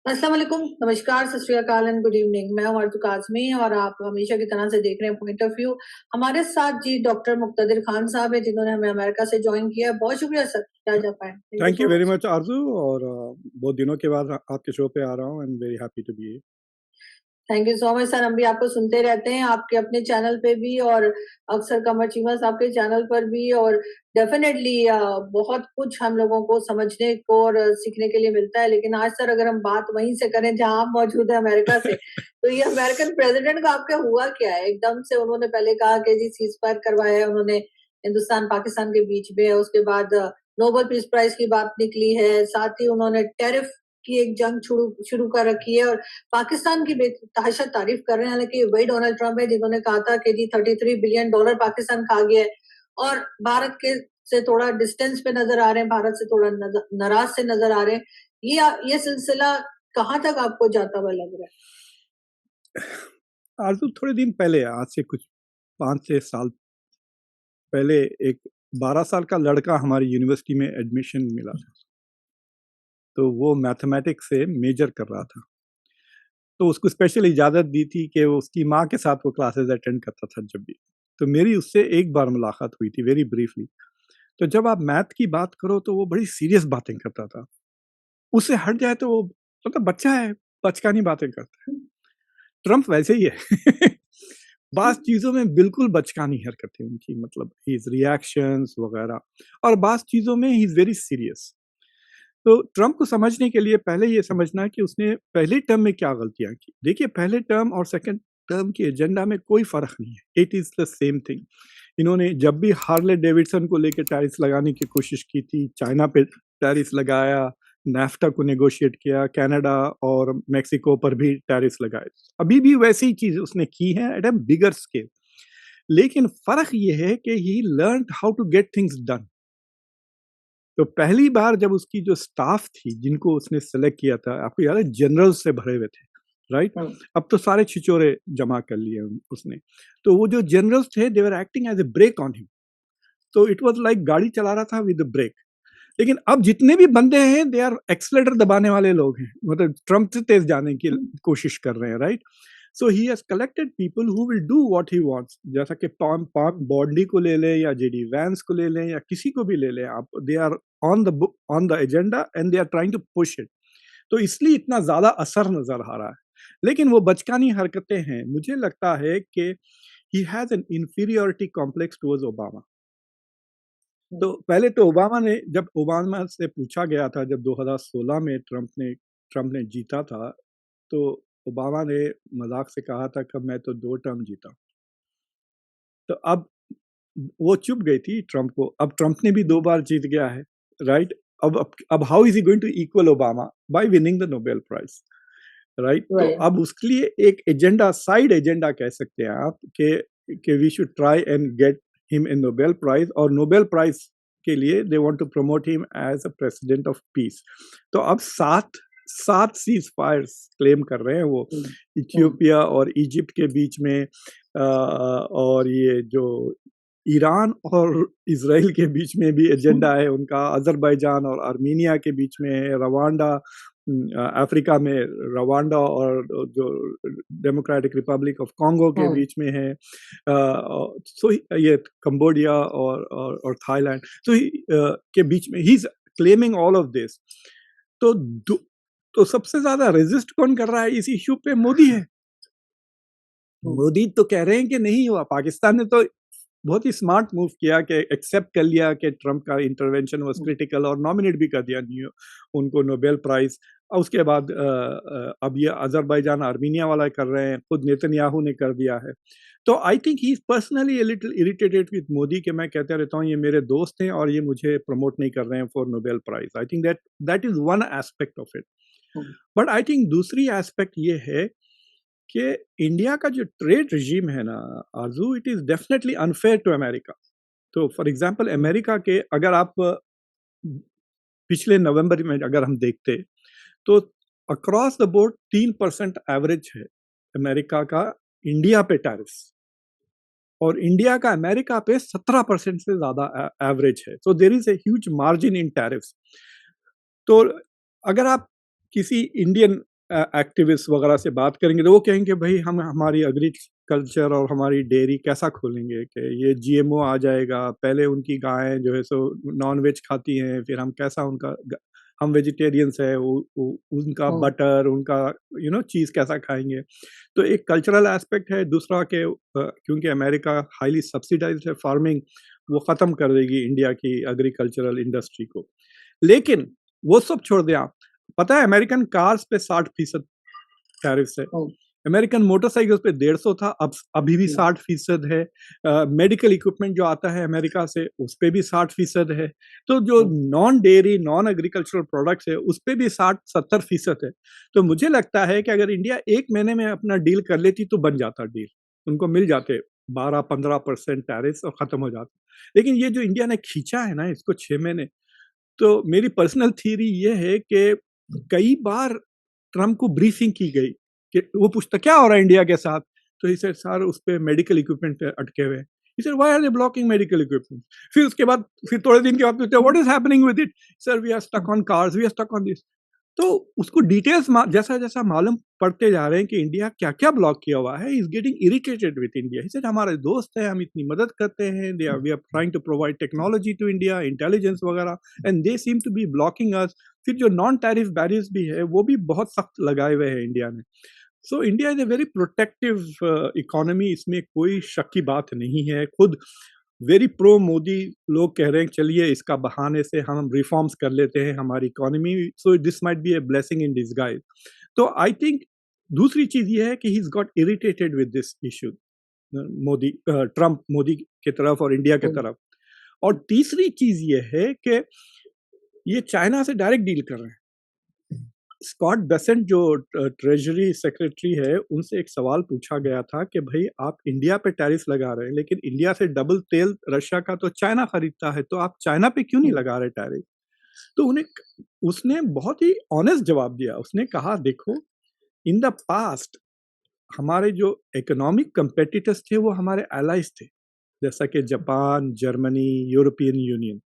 अस्सलाम वालेकुम, नमस्कार, सत श्री अकाल एंड गुड इवनिंग। मैं हूं अर्तु काज़मी और आप हमेशा की तरह से देख रहे हैं पॉइंट ऑफ व्यू। हमारे साथ जी डॉक्टर मुक्तदिर खान साहब है जिन्होंने हमें अमेरिका से ज्वाइन किया है। बहुत शुक्रिया सर, क्या जा पाए। Thank you thank you so very much. Much आरज़ू और बहुत दिनों के बाद आपके शो पे आ रहा हूँ and very happy to be here. Thank you so much sir, हम भी आपको सुनते रहते हैं आपके अपने चैनल पे भी और अक्सर कमर चीमस आपके चैनल पर भी। और डेफिनेटली बहुत कुछ हम लोगों को समझने को और सीखने के लिए मिलता है। लेकिन आज सर अगर हम बात वहीं से करें जहां आप मौजूद है अमेरिका से, तो ये अमेरिकन प्रेसिडेंट का आपका हुआ क्या है? एकदम से उन्होंने पहले कहा कि जी सीज फायर करवाया है उन्होंने हिंदुस्तान पाकिस्तान के बीच में, उसके बाद नोबेल पीस प्राइज की बात निकली है, साथ ही उन्होंने टैरिफ की एक जंग शुरू शुरू कर रखी है और पाकिस्तान की बेतहाशा तारीफ कर रहे हैं। हालांकि वही डोनाल्ड ट्रंप है जिन्होंने कहा था कि जी $33 बिलियन पाकिस्तान खा गया है और भारत के से थोड़ा डिस्टेंस पे नजर आ रहे हैं, भारत से थोड़ा नाराज से नजर आ रहे हैं। ये सिलसिला कहाँ तक आपको जाता हुआ लग रहा है? आरज़ू थोड़े दिन पहले आज से कुछ 5-6 साल पहले एक 12 साल का लड़का हमारी यूनिवर्सिटी में एडमिशन मिला था। तो वो मैथमेटिक्स से मेजर कर रहा था। तो उसको स्पेशल इजाज़त दी थी कि उसकी माँ के साथ वो क्लासेस अटेंड करता था जब भी। तो मेरी उससे एक बार मुलाकात हुई थी वेरी ब्रीफली। तो जब आप मैथ की बात करो तो वो बड़ी सीरियस बातें करता था। उससे हट जाए तो वो मतलब बच्चा है, बचकानी बातें करता है। ट्रम्प वैसे ही है। बाज़ चीज़ों में बिल्कुल बचकानी हरकतें उनकी, मतलब हिज़ रिएक्शंस वग़ैरह, और बाज़ चीज़ों में ही इज़ वेरी सीरियस। तो ट्रम्प को समझने के लिए पहले ये समझना है कि उसने पहले टर्म में क्या गलतियाँ की। देखिए, पहले टर्म और सेकंड टर्म के एजेंडा में कोई फ़र्क नहीं है। It is the same thing. इन्होंने जब भी हार्ले डेविडसन को लेके टैरिफ्स लगाने की कोशिश की थी, चाइना पे टैरिफ्स लगाया, नाफ्टा को नेगोशिएट किया, कनाडा और मेक्सिको पर भी टैरिफ्स लगाए। अभी भी वैसी ही चीज़ उसने की है एट अ बिगर स्केल। लेकिन फ़र्क ये है कि he learned how to get things done. तो पहली बार जब उसकी जो स्टाफ थी, जिनको उसने सेलेक्ट किया था, आपको याद है जनरल्स से भरे हुए थे, राइट? अब तो सारे छिछोरे जमा कर लिए उसने। तो वो जो जनरल्स थे, they were acting as a brake on him. तो इट वाज़ लाइक गाड़ी चला रहा था विद ब्रेक। लेकिन अब जितने भी बंदे हैं, दे आर एक्सेलेरेटर दबाने वाले लोग हैं, मतलब ट्रम्प से तेज जाने की कोशिश कर रहे हैं, right? So he has collected people who will do what he wants. जैसा कि पॉम पॉम बॉडली को ले लें या जेडी वैंस को ले लें या किसी को भी ले लें आप, they are on the book, on the agenda and they are trying to push it. तो इसलिए इतना ज्यादा असर नजर आ रहा है। लेकिन वो बचकानी हरकतें हैं। मुझे लगता है कि he has an inferiority complex towards Obama. तो पहले तो ओबामा ने, जब ओबामा से पूछा गया था, जब 2016 में ट्रम्प ने जीता था, तो ओबामा ने मजाक से कहा था कि मैं तो 2 टर्म जीता। तो अब वो चुप गई थी ट्रम्प को। अब ट्रम्प ने भी 2 बार जीत गया है, राइट? अब how is he going to equal Obama? By winning the Nobel prize, right? तो राइट। अब उसके लिए एक एजेंडा, साइड एजेंडा कह सकते हैं आप, कि we should try and get him in Nobel prize, और नोबेल प्राइज के लिए they want to promote him as a president of peace. तो अब 7 सीज फायर्स क्लेम कर रहे हैं वो, इथियोपिया और इजिप्ट के बीच में, और ये जो ईरान और इसराइल के बीच में भी एजेंडा है उनका, अजरबैजान और आर्मीनिया के बीच में है, रवांडा, अफ्रीका में रवांडा और जो डेमोक्रेटिक रिपब्लिक ऑफ कॉन्गो के बीच में है, सो ये कंबोडिया और थाईलैंड, तो के बीच में he is claiming all of this. तो तो सबसे ज्यादा रेजिस्ट कौन कर रहा है इस इश्यू पे? मोदी है। मोदी तो कह रहे हैं कि नहीं हुआ। पाकिस्तान ने तो बहुत ही स्मार्ट मूव किया कि एक्सेप्ट कर लिया कि ट्रम्प का इंटरवेंशन वाज क्रिटिकल, और नॉमिनेट भी कर दिया उनको नोबेल प्राइज। और उसके बाद अब ये अजरबैजान आर्मीनिया वाला कर रहे हैं, खुद नेतन्याहू ने कर दिया है। तो I think he is personally a little irritated with Modi, कि मैं कहता रहता हूँ ये मेरे दोस्त हैं और ये मुझे प्रमोट नहीं कर रहे हैं for Nobel prize. I think that that is one aspect of it. But I think दूसरी एस्पेक्ट ये है कि इंडिया का जो ट्रेड रिजीम है ना Arzoo, it is definitely unfair to America. तो फॉर एग्जांपल अमेरिका के, अगर आप पिछले नवंबर में अगर हम देखते, तो अक्रॉस द बोर्ड 3% एवरेज है अमेरिका का इंडिया पे टैरिफ्स, और इंडिया का अमेरिका पे 17% से ज्यादा एवरेज है। So there is a huge margin in tariffs. तो अगर आप किसी इंडियन एक्टिविस्ट वगैरह से बात करेंगे तो वो कहेंगे भाई हम हमारी एग्रीकल्चर और हमारी डेयरी कैसा खोलेंगे कि ये जीएमओ आ जाएगा, पहले उनकी गायें जो है सो नॉन वेज खाती हैं, फिर हम कैसा हम वेजिटेरियंस है, उनका बटर, उनका चीज़ कैसा खाएंगे। तो एक कल्चरल एस्पेक्ट है, दूसरा के क्योंकि अमेरिका हाईली सब्सिडाइज्ड है फार्मिंग, वो ख़त्म कर देगी इंडिया की एग्रीकल्चरल इंडस्ट्री को। लेकिन वो सब छोड़ दें आप, पता है अमेरिकन कार्स पे 60% टैरिफ्स है, अमेरिकन मोटरसाइकिल्स पे 150 था, अब अभी भी 60% है। मेडिकल इक्विपमेंट जो आता है अमेरिका से उस पे भी 60% है। तो जो non dairy non agricultural products है उस पे भी 60-70% है। तो मुझे लगता है कि अगर इंडिया 1 महीने में अपना डील कर लेती तो बन जाता डील, उनको मिल जाते 12-15% टैरिफ्स और खत्म हो जाता। लेकिन ये जो इंडिया ने खींचा है ना इसको 6 महीने, तो मेरी पर्सनल थ्योरी ये है कि कई बार ट्रम्प को ब्रीफिंग की गई कि वो पूछता क्या हो रहा है इंडिया के साथ, तो ही सेड सर उस पे मेडिकल इक्विपमेंट पे अटके हुए हैं। He said why are they blocking medical equipment. फिर उसके बाद फिर थोड़े दिन के बाद पूछते what is happening with it, sir we are stuck on cars, we are stuck on this. तो उसको डिटेल्स जैसा जैसा मालूम पड़ते जा रहे हैं कि इंडिया क्या क्या ब्लॉक किया हुआ है, is getting irritated with India. He said हमारे दोस्त हैं, हम इतनी मदद करते हैं, they are we are trying to provide technology to India, intelligence वगैरह, and they seem to be blocking us. फिर जो नॉन टैरिफ बैरियर्स भी है वो भी बहुत सख्त लगाए हुए हैं इंडिया ने। So India is a very protective economy, इसमें कोई शक की बात नहीं है। खुद वेरी प्रो मोदी लोग कह रहे हैं चलिए इसका बहाने से हम रिफॉर्म्स कर लेते हैं हमारी economy, so this might be a blessing in disguise. तो आई थिंक दूसरी चीज ये है कि he is got irritated with this issue, Modi Trump Modi की तरफ और इंडिया की तरफ। और तीसरी चीज ये है कि ये चाइना से डायरेक्ट डील कर रहे हैं। स्कॉट बेसेंट जो ट्रेजरी सेक्रेटरी है, उनसे एक सवाल पूछा गया था कि भाई आप इंडिया पे टैरिफ लगा रहे हैं लेकिन इंडिया से डबल तेल रशिया का तो चाइना खरीदता है, तो आप चाइना पे क्यों नहीं लगा रहे टैरिफ। तो उसने बहुत ही ऑनेस्ट जवाब दिया। उसने कहा देखो, इन द पास्ट हमारे जो इकोनॉमिक कंपेटिटर्स थे वो हमारे एलाइज थे, जैसा कि जापान, जर्मनी, यूरोपियन यूनियन।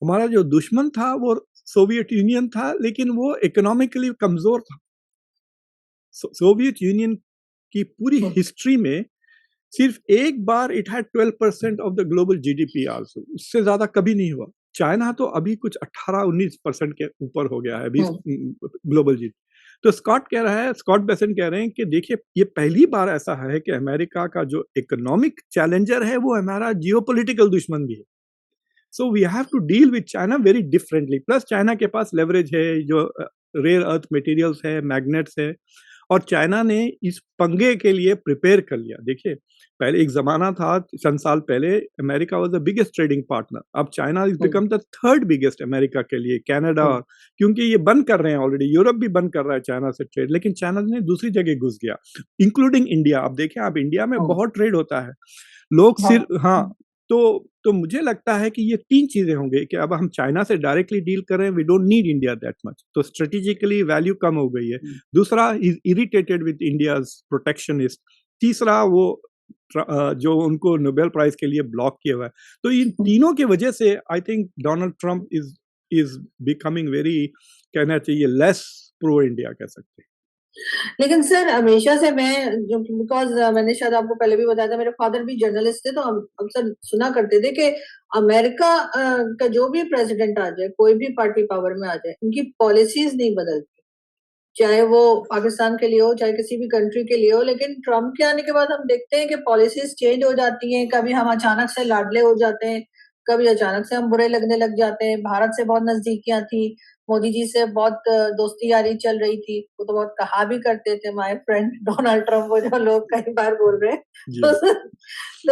हमारा जो दुश्मन था वो सोवियत यूनियन था, लेकिन वो इकोनॉमिकली कमजोर था। सोवियत यूनियन की पूरी हिस्ट्री में सिर्फ एक बार it had 12% of the global GDP also, उससे ज्यादा कभी नहीं हुआ। चाइना तो अभी कुछ 18-19% के ऊपर हो गया है अभी ग्लोबल जीडीपी। तो स्कॉट बेसेंट कह रहे हैं कि देखिए ये पहली बार ऐसा है कि अमेरिका का जो इकोनॉमिक चैलेंजर है वो हमारा जियोपॉलिटिकल दुश्मन भी है। So we have to deal with China very differently. Plus China के पास लेवरेज है, जो रेयर अर्थ मटेरियल्स है, मैग्नेट्स है, और चाइना ने इस पंगे के लिए प्रिपेयर कर लिया। देखिए पहले एक जमाना था, चंद साल पहले America was the biggest trading partner, अब China is become the third biggest America के लिए, कनाडा, क्योंकि ये बंद कर रहे हैं ऑलरेडी, यूरोप भी बंद कर रहा है चाइना से ट्रेड, लेकिन चाइना ने दूसरी जगह घुस गया, इंक्लूडिंग इंडिया। अब देखें, अब इंडिया में बहुत ट्रेड होता है, लोग सिर्फ हाँ। तो मुझे लगता है कि ये तीन चीजें होंगे कि अब हम चाइना से डायरेक्टली डील कर रहे हैं, we don't need India that much, तो स्ट्रेटेजिकली वैल्यू कम हो गई है। दूसरा, is irritated with India's protectionist. तीसरा, वो जो उनको नोबेल प्राइज के लिए ब्लॉक किया हुआ है। तो इन तीनों की वजह से I think Donald Trump is becoming very, कहना चाहिए, लेस प्रो इंडिया कह सकते हैं। लेकिन सर हमेशा से मैं जो, बिकॉज मैंने शायद आपको पहले भी बताया था, मेरे फादर भी जर्नलिस्ट थे, तो हम अक्सर सुना करते थे कि अमेरिका का जो भी प्रेसिडेंट आ जाए, कोई भी पार्टी पावर में आ जाए, उनकी पॉलिसीज नहीं बदलती, चाहे वो पाकिस्तान के लिए हो चाहे किसी भी कंट्री के लिए हो। लेकिन ट्रम्प के आने के बाद हम देखते हैं कि पॉलिसीज चेंज हो जाती हैं, कभी हम अचानक से लाडले हो जाते हैं, कभी अचानक से हम बुरे लगने लग जाते हैं। भारत से बहुत नजदीकियां थी, मोदी जी से बहुत दोस्ती यारी चल रही थी, वो तो बहुत कहा भी करते थे माय फ्रेंड डोनाल्ड ट्रम्प, वो जो लोग कई बार बोल रहे हैं। तो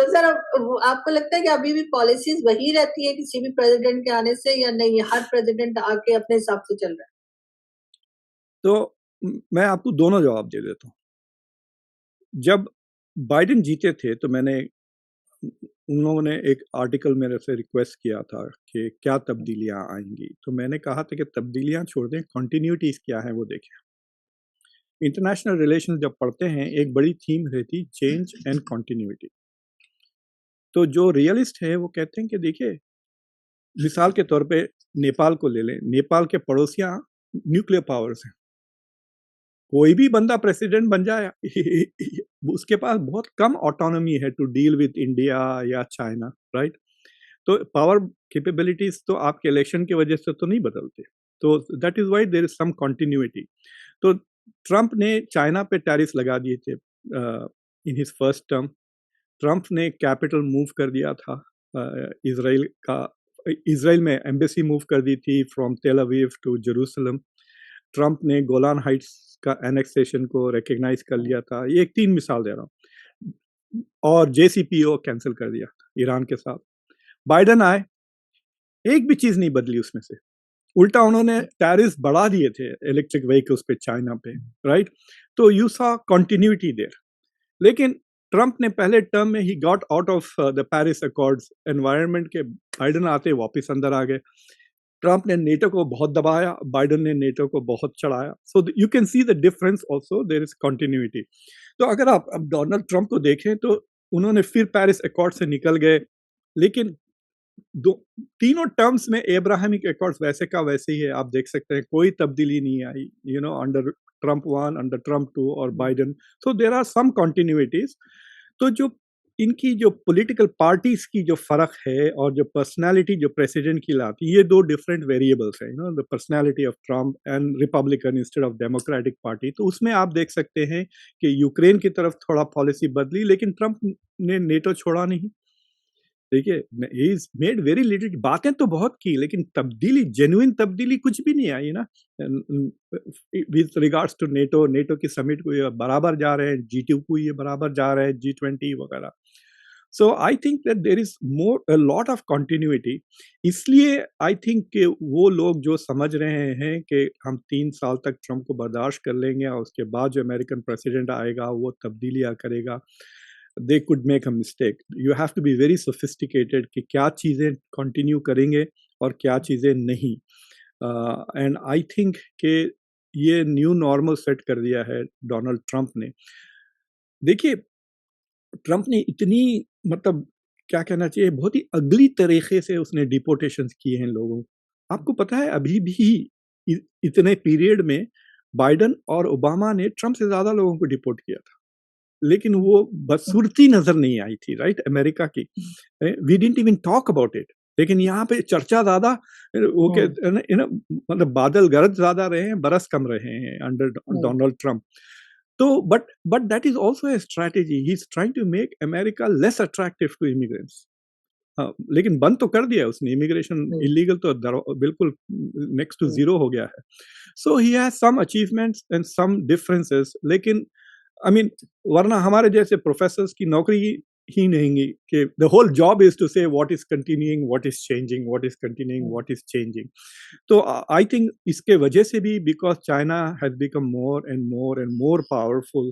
सर आपको लगता है कि अभी भी पॉलिसीज वही रहती है किसी भी प्रेसिडेंट के आने से, या नहीं हर प्रेसिडेंट आके अपने हिसाब से चल रहा है? तो मैं आपको दोनों जवाब दे देता हूँ। जब बाइडेन जीते थे तो उन लोगों ने एक आर्टिकल मेरे से रिक्वेस्ट किया था कि क्या तब्दीलियां आएंगी, तो मैंने कहा था कि तब्दीलियां छोड़ दें, कंटिन्यूटीज क्या है वो देखें। इंटरनेशनल रिलेशन जब पढ़ते हैं, एक बड़ी थीम रहती चेंज एंड कंटिन्यूटी। तो जो रियलिस्ट है वो कहते हैं कि देखिए, मिसाल के तौर पे नेपाल को ले लें, नेपाल के पड़ोसियां न्यूक्लियर पावर्स हैं, कोई भी बंदा प्रेसिडेंट बन जाए उसके पास बहुत कम ऑटोनॉमी है टू डील विद इंडिया या चाइना, राइट? तो पावर कैपेबिलिटीज तो आपके इलेक्शन की वजह से तो नहीं बदलते, तो that is why there is some continuity. तो ट्रंप ने चाइना पे टैरिफ लगा दिए थे in his first term. Trump ने कैपिटल मूव कर दिया था इसराइल का, इसराइल में एम्बेसी मूव कर दी थी फ्रॉम तेल अवीव टू जेरूसलम। ट्रंप ने गोलान हाइट्स का एनेक्सेशन को रिकग्नाइज कर लिया था। ये एक 3 मिसाल दे रहा हूँ। और JCPO कैंसिल कर दिया ईरान के साथ। बाइडन आए, एक भी चीज नहीं बदली उसमें से, उल्टा उन्होंने टैरिफ बढ़ा दिए थे इलेक्ट्रिक व्हीकल्स पे चाइना पे, राइट? तो यू सा कंटिन्यूटी देयर। लेकिन ट्रंप ने पहले टर्म में he got out of the Paris accords environment के। बाइडन आते वापस अंदर आ गए। ट्रंप ने नेटो को बहुत दबाया, बाइडन ने नेटो को बहुत चढ़ाया। So you can see the difference also, there is continuity. तो अगर आप अब डोनाल्ड ट्रंप को देखें तो उन्होंने फिर पेरिस अकॉर्ड से निकल गए, लेकिन तीनों टर्म्स में एब्राहमिक अकॉर्ड्स वैसे का वैसे ही है। आप देख सकते हैं कोई तब्दीली नहीं आई, you know, under Trump 1, under Trump 2 और Biden. So there are some continuities. तो जो इनकी जो पॉलिटिकल पार्टीज की जो फर्क है और जो पर्सनालिटी जो प्रेसिडेंट की लाती, ये 2 डिफरेंट वेरिएबल्स है, you know, the personality of Trump and Republican instead of democratic party. तो उसमें आप देख सकते हैं कि यूक्रेन की तरफ थोड़ा पॉलिसी बदली, लेकिन ट्रंप ने नेटो छोड़ा नहीं। देखिए, he is made very little, बातें तो बहुत की, लेकिन तब्दीली, जेन्युइन तब्दीली कुछ भी नहीं आई ना। With regards to NATO, NATO की समिट को ये बराबर जा रहे हैं, G2 को ये बराबर जा रहे हैं, G20 वगैरह। So I think that there is more a lot of continuity. इसलिए आई थिंक कि वो लोग जो समझ रहे हैं कि हम 3 साल तक ट्रंप को बर्दाश्त कर लेंगे और उसके बाद जो अमेरिकन प्रेसिडेंट आएगा वो तब्दीलियाँ करेगा, they could make a mistake. You have to be very sophisticated कि क्या चीज़ें कंटिन्यू करेंगे और क्या चीज़ें नहीं। एंड आई थिंक कि ये न्यू नॉर्मल सेट कर दिया है डोनाल्ड ट्रंप ने। देखिए, ट्रंप ने इतनी, मतलब क्या कहना चाहिए, बहुत ही अगली तरीके से उसने डिपोटेशंस किए हैं लोगों को। आपको पता है अभी भी इतने पीरियड में बाइडन और ओबामा ने ट्रंप से ज़्यादा लोगों को डिपोर्ट किया था, लेकिन वो बदसूरती नजर नहीं आई थी, राइट, अमेरिका की। We didn't even talk about it. लेकिन यहाँ पे चर्चा ज्यादा, वो के मतलब बादल गरज ज्यादा रहे हैं, बरस कम रहे हैं अंडर डोनाल्ड ट्रंप। तो but that is also a strategy. He is trying to make America less attractive to immigrants. लेकिन बंद तो कर दिया उसने इमिग्रेशन, इलीगल तो बिल्कुल नेक्स्ट टू जीरो हो गया है। So he has some achievements and some differences, लेकिन आई मीन, वरना हमारे जैसे प्रोफेसर्स की नौकरी ही नहीं कि the whole job is to say what is continuing, what is changing, what is continuing, what is changing. तो आई थिंक इसके वजह से भी, because China has become more and more powerful,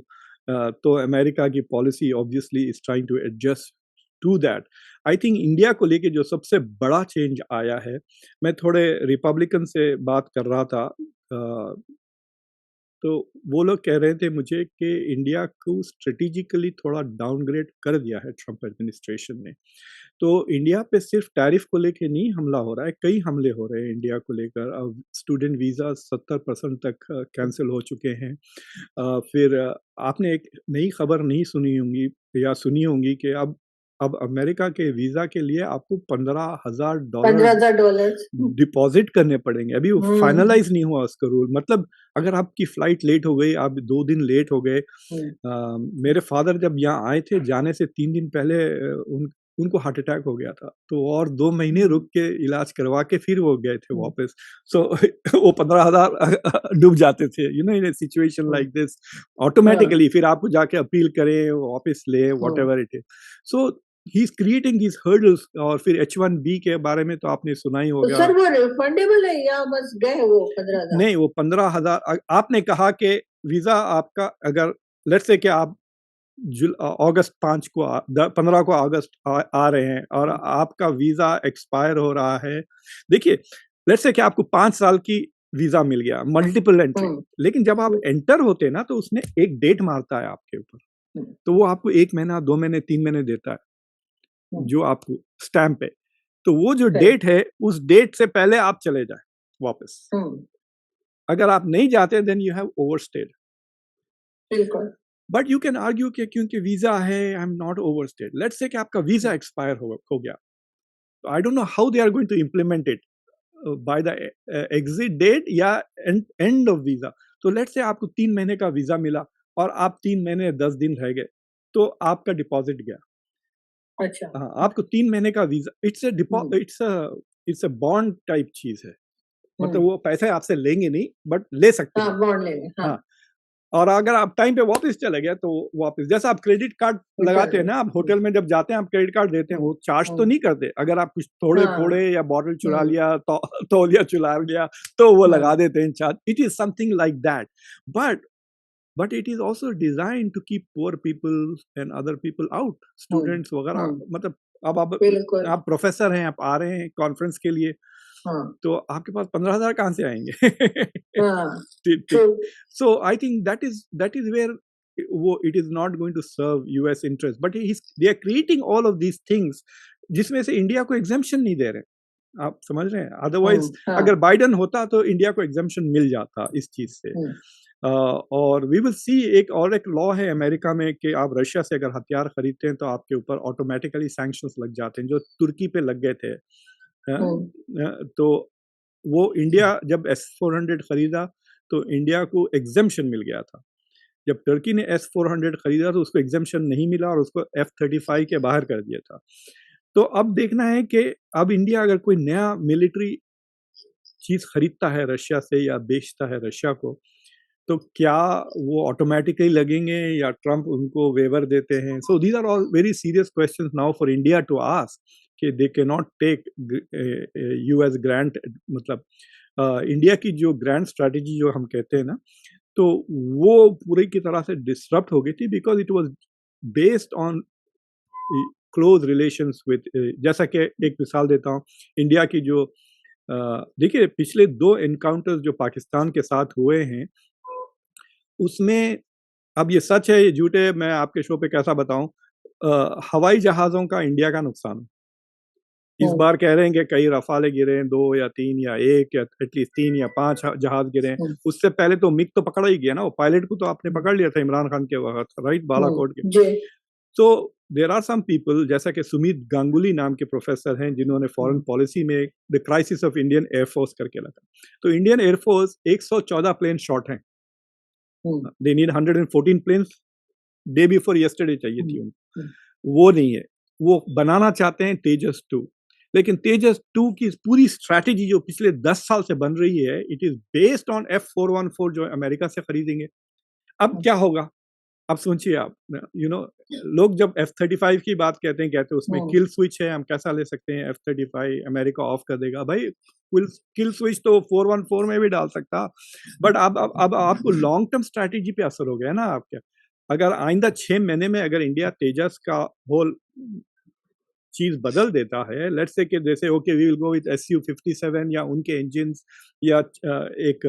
तो अमेरिका की policy obviously is trying to adjust to that. I think India को लेके जो सबसे बड़ा चेंज आया है, मैं थोड़े रिपब्लिकन से बात कर रहा था, तो वो लोग कह रहे थे मुझे कि इंडिया को स्ट्रेटेजिकली थोड़ा डाउनग्रेड कर दिया है ट्रंप एडमिनिस्ट्रेशन ने। तो इंडिया पे सिर्फ टैरिफ को लेके नहीं हमला हो रहा है, कई हमले हो रहे हैं इंडिया को लेकर। अब स्टूडेंट वीज़ा 70% तक कैंसिल हो चुके हैं। फिर आपने एक नई खबर नहीं सुनी होंगी या सुनी होंगी कि अब अमेरिका के वीज़ा के लिए आपको $15,000 $15,000 डिपॉजिट करने पड़ेंगे। अभी वो फाइनलाइज नहीं हुआ उसका रूल। मतलब अगर आपकी फ्लाइट लेट हो गई, आप 2 दिन लेट हो गए। मेरे फादर जब यहाँ आए थे, जाने से 3 दिन पहले उनको हार्ट अटैक हो गया था, तो और 2 महीने रुक के इलाज करवा के फिर वो गए थे वापस। सो वो 15,000 डूब जाते थे, you know, in A situation like this. Automatically फिर आपको जाके अपील करें, वापस ले, whatever it is. So he is creating these hurdles. और फिर H1B के बारे में तो आपने सुना ही तो होगा। सर वो रिफंडेबल है या बस गए वो 15,000? नहीं, वो 15,000 आपने कहा कि वीजा आपका, अगर लेट्स से कि आप अगस्त 5 को 15 को अगस्त आ रहे हैं और आपका वीजा एक्सपायर हो रहा है। देखिए, लेट्स से कि आपको 5 साल की वीजा मिल गया, मल्टीपल एंट्री, लेकिन जब आप एंटर होते हैं ना, तो उसने एक डेट मारता है आपके ऊपर। तो वो आपको 1 महीना, 2 महीने, 3 महीने देता है, जो आपको स्टैम्प है। तो वो जो डेट है, उस डेट से पहले आप चले जाए वापस। अगर आप नहीं जाते, देन यू हैव ओवरस्टेड। बिल्कुल। बट यू कैन आर्ग्यू कि क्योंकि वीजा है, I am not overstayed. Let's say कि आपका वीजा एक्सपायर हो गया, तो I don't know how they are going to implement it, by the exit date या एंड ऑफ वीजा। तो लेट्स से आपको 3 महीने का वीजा मिला और आप 3 महीने 10 दिन रह गए, तो आपका डिपॉजिट गया। अच्छा। हाँ, आपको 3 महीने का visa, it's a bond type चीज है, मतलब वो पैसे आपसे लेंगे नहीं बट ले सकते हाँ, हैं। बॉन्ड लेंगे, हाँ। हाँ, और अगर आप टाइम पे वापस चले गए तो वापस, जैसा आप क्रेडिट कार्ड लगाते हैं ना, आप होटल में जब जाते हैं आप क्रेडिट कार्ड देते हैं, वो चार्ज तो नहीं करते। अगर आप कुछ थोड़े फोड़े या बॉटल चुरा लिया, तौलिया चुरा लिया, तो वो लगा देते हैं charge. It is something like that, but it is also design to keep poor people and other people out, students वगैरह। मतलब अब आप प्रोफेसर हैं, आप आ रहे हैं कॉन्फ्रेंस के लिए, तो आपके पास 15,000 कहाँ से आएंगे? So I think that is where वो it is not going to serve US interest, but they are creating all of these things जिसमें से इंडिया को एग्जेम्पशन नहीं दे रहे। आप समझ रहे हैं? अदरवाइज अगर बाइडन होता तो इंडिया को एग्जेम्पशन मिल जाता इस चीज से। और वी विल सी, एक लॉ है अमेरिका में कि आप रशिया से अगर हथियार खरीदते हैं तो आपके ऊपर ऑटोमेटिकली सैंक्शंस लग जाते हैं, जो तुर्की पे लग गए थे। तो वो इंडिया जब S-400 खरीदा तो इंडिया को एग्जेम्पशन मिल गया था। जब टर्की ने S-400 खरीदा तो उसको एग्जेम्पशन नहीं मिला और उसको F-35 के बाहर कर दिया था। तो अब देखना है कि अब इंडिया अगर कोई नया मिलिट्री चीज खरीदता है रशिया से या बेचता है रशिया को, तो क्या वो ऑटोमेटिकली लगेंगे या ट्रम्प उनको वेवर देते हैं? So these are all very serious questions now for India to ask कि they can not take US grant. मतलब इंडिया की जो ग्रांट स्ट्रैटेजी जो हम कहते हैं ना, तो वो पूरी की तरह से डिसरप्ट हो गई थी, because it was based on close relations with, जैसा कि एक मिसाल देता हूँ, इंडिया की जो देखिए पिछले 2 एनकाउंटर्स जो पाकिस्तान के साथ हुए हैं, उसमें, अब ये सच है ये झूठ है, मैं आपके शो पे कैसा बताऊं, हवाई जहाज़ों का इंडिया का नुकसान इस बार कह रहे हैं कि कई रफाले गिरे हैं, 2 या 3 या 1 या एटलीस्ट 3 या 5 जहाज गिरे हैं। उससे पहले तो मिग तो पकड़ा ही गया ना, वो पायलट को तो आपने पकड़ लिया था इमरान खान के वक्त, राइट, बालाकोट के। तो देर आर सम पीपल, जैसा कि सुमित गांगुली नाम के प्रोफेसर हैं जिन्होंने फॉरेन पॉलिसी में the crisis of Indian air force करके लगा। तो इंडियन एयरफोर्स 114 प्लेन शॉर्ट हैं, they need 114 planes, day before yesterday चाहिए थी उनको, वो नहीं है। वो बनाना चाहते हैं तेजस 2, लेकिन तेजस 2 की पूरी स्ट्रैटेजी जो पिछले 10 साल से बन रही है, it is based on F-414 जो अमेरिका से खरीदेंगे। अब क्या होगा, अब सोचिए आप, लोग जब F-35 की बात कहते हैं उसमें किल स्विच है, हम कैसा ले सकते हैं F-35 अमेरिका ऑफ कर देगा। भाई किल स्विच तो 414 में भी डाल सकता, बट अब आपको लॉन्ग टर्म स्ट्रैटेजी पे असर हो गया ना आपके। अगर आइंदा 6 महीने में अगर इंडिया तेजस का होल चीज बदल देता है, लेट्स से कि जैसे okay we will go with Su-57 या उनके इंजन, या एक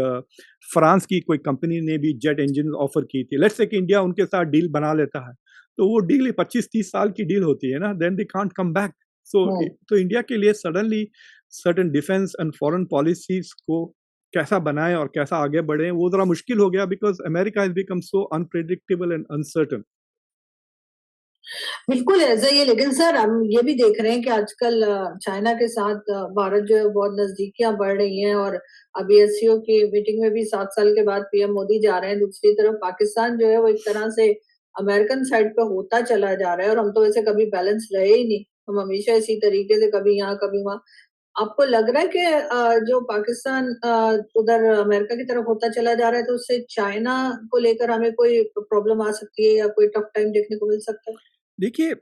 फ्रांस की कोई कंपनी ने भी जेट इंजन ऑफर की थी, लेट्स से कि इंडिया उनके साथ डील बना लेता है, तो वो डील 25-30 साल की डील होती है ना, then they can't come back. तो इंडिया के लिए suddenly certain defence and foreign policies को कैसा बनाए और कैसा आगे बढ़े, वो जरा मुश्किल हो गया, because America has become so unpredictable and uncertain. बिल्कुल ऐसा ही है, लेकिन सर हम ये भी देख रहे हैं कि आजकल चाइना के साथ भारत जो है बहुत नजदीकियां बढ़ रही हैं, और अभी एससीओ की मीटिंग में भी 7 साल के बाद पीएम मोदी जा रहे हैं। दूसरी तरफ पाकिस्तान जो है वो एक तरह से अमेरिकन साइड पे होता चला जा रहा है, और हम तो वैसे कभी बैलेंस रहे ही नहीं, हम हमेशा इसी तरीके से कभी यहाँ कभी वहां। आपको लग रहा है कि जो पाकिस्तान उधर अमेरिका की तरफ होता चला जा रहा है, तो उससे चाइना को लेकर हमें कोई प्रॉब्लम आ सकती है या कोई टफ टाइम देखने को मिल सकता है? देखिए,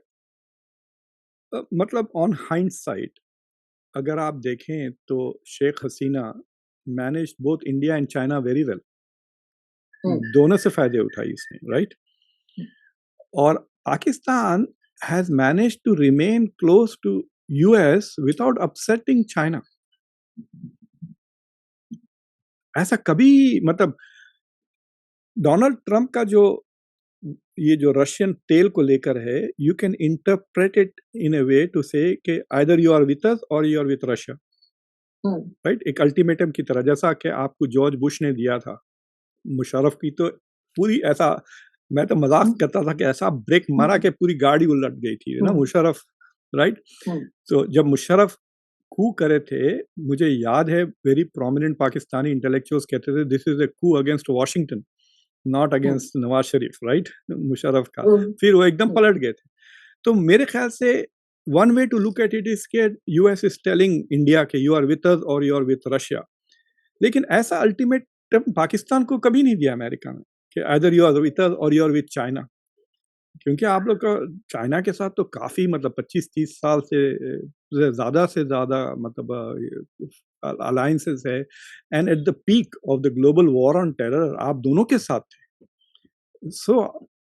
मतलब ऑन हाइंडसाइट अगर आप देखें तो Sheikh Hasina manage both India and China very well, दोनों से फायदे उठाई इसने, राइट। और Pakistan has manage to remain close to US without upsetting China. ऐसा कभी, मतलब डोनाल्ड ट्रंप का जो ये जो रशियन तेल को लेकर है, you can interpret it in a way to say कि either you are with us और you are with Russia, right, एक अल्टीमेटम की तरह, जैसा कि आपको जॉर्ज बुश ने दिया था मुशर्रफ की। तो पूरी ऐसा मैं तो मजाक करता था कि ऐसा ब्रेक मारा कि पूरी गाड़ी उलट गई थी ना मुशर्रफ, राइट। तो जब मुशर्रफ कू करे थे, मुझे याद है वेरी प्रोमिनेंट पाकिस्तानी इंटेलेक्चुअल्स कहते थे this is a coup against Washington, not against Nawaz Sharif, right, Musharraf का। फिर वो एकदम पलट गए थे। तो मेरे ख्याल से one way to look at it is के यूएस इज टेलिंग इंडिया के यू आर विथ अस और यू आर विथ रशिया, लेकिन ऐसा अल्टीमेटम पाकिस्तान को कभी नहीं दिया अमेरिका ने कि either you are with us और यू आर विथ चाइना, क्योंकि आप लोग का चाइना के साथ तो काफी मतलब 25-30 साल से ज्यादा मतलब अलायंसेस है, and at the peak of the global war on terror आप दोनों के साथ थे।